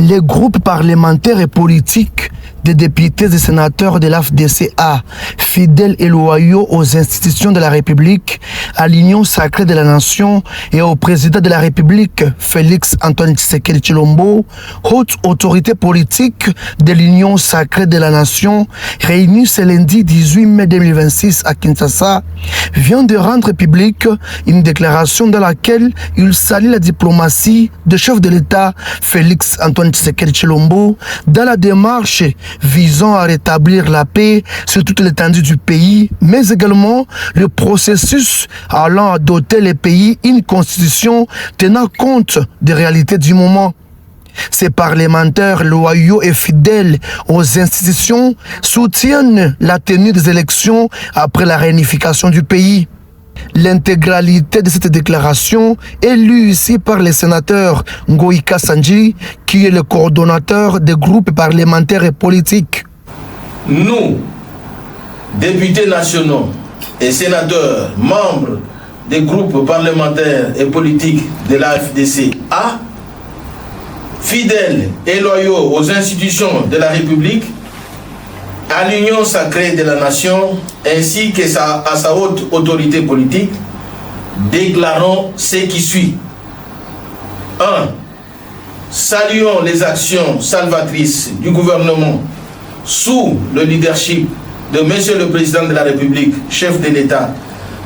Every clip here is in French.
Les groupes parlementaires et politiques des députés et sénateurs de l'AFDCA, fidèles et loyaux aux institutions de la République, à l'Union sacrée de la Nation et au président de la République, Félix Antoine Tshisekedi Tshilombo, haute autorité politique de l'Union sacrée de la Nation, réunie ce lundi 18 mai 2026 à Kinshasa, vient de rendre publique une déclaration dans laquelle il salue la diplomatie du chef de l'État, Félix Antoine Tshisekedi Tshilombo, dans la démarche visant à rétablir la paix sur toute l'étendue du pays, mais également le processus allant à doter les pays une constitution tenant compte des réalités du moment. Ces parlementaires loyaux et fidèles aux institutions soutiennent la tenue des élections après la réunification du pays. L'intégralité de cette déclaration est lue ici par le sénateur Ngoïka Sanji, qui est le coordonnateur des groupes parlementaires et politiques. Nous, députés nationaux et sénateurs, membres des groupes parlementaires et politiques de l'AFDCA, fidèles et loyaux aux institutions de la République, à l'Union sacrée de la Nation, ainsi qu'à sa haute autorité politique, déclarons ce qui suit. 1. Saluons les actions salvatrices du gouvernement sous le leadership de Monsieur le Président de la République, chef de l'État,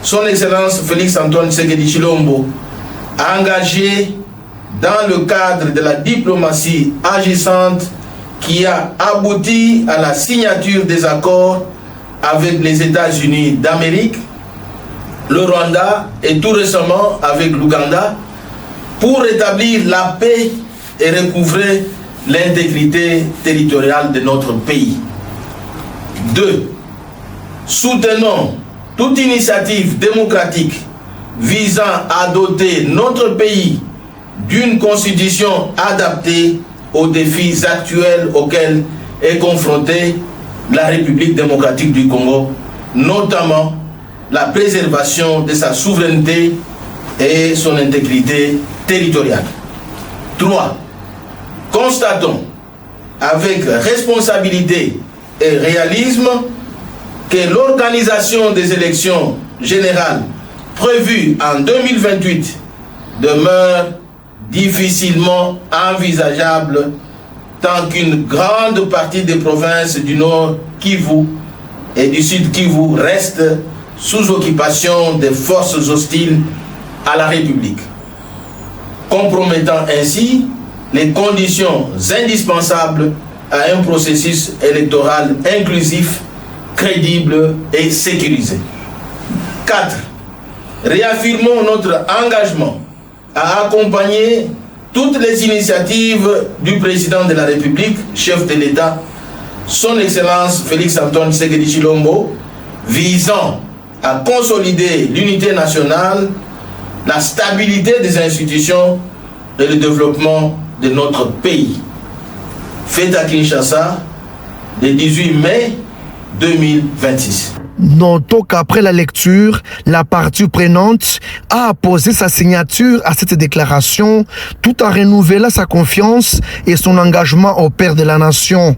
Son Excellence Félix Antoine Tshisekedi Tshilombo, engagé dans le cadre de la diplomatie agissante qui a abouti à la signature des accords avec les États-Unis d'Amérique, le Rwanda et tout récemment avec l'Ouganda pour rétablir la paix et recouvrer l'intégrité territoriale de notre pays. 2. Soutenons toute initiative démocratique visant à doter notre pays d'une constitution adaptée aux défis actuels auxquels est confrontée la République démocratique du Congo, notamment la préservation de sa souveraineté et son intégrité territoriale. 3. Constatons avec responsabilité et réalisme que l'organisation des élections générales prévues en 2028 demeure difficilement envisageable tant qu'une grande partie des provinces du Nord Kivu et du Sud Kivu restent sous occupation des forces hostiles à la République, compromettant ainsi les conditions indispensables à un processus électoral inclusif, crédible et sécurisé. 4. Réaffirmons notre engagement à accompagner toutes les initiatives du président de la République, chef de l'État, Son Excellence Félix Antoine Tshisekedi Tshilombo, visant à consolider l'unité nationale, la stabilité des institutions et le développement de notre pays. Fait à Kinshasa, le 18 mai 2026. Notons qu'après la lecture, la partie prenante a apposé sa signature à cette déclaration tout en renouvelant sa confiance et son engagement au Père de la Nation.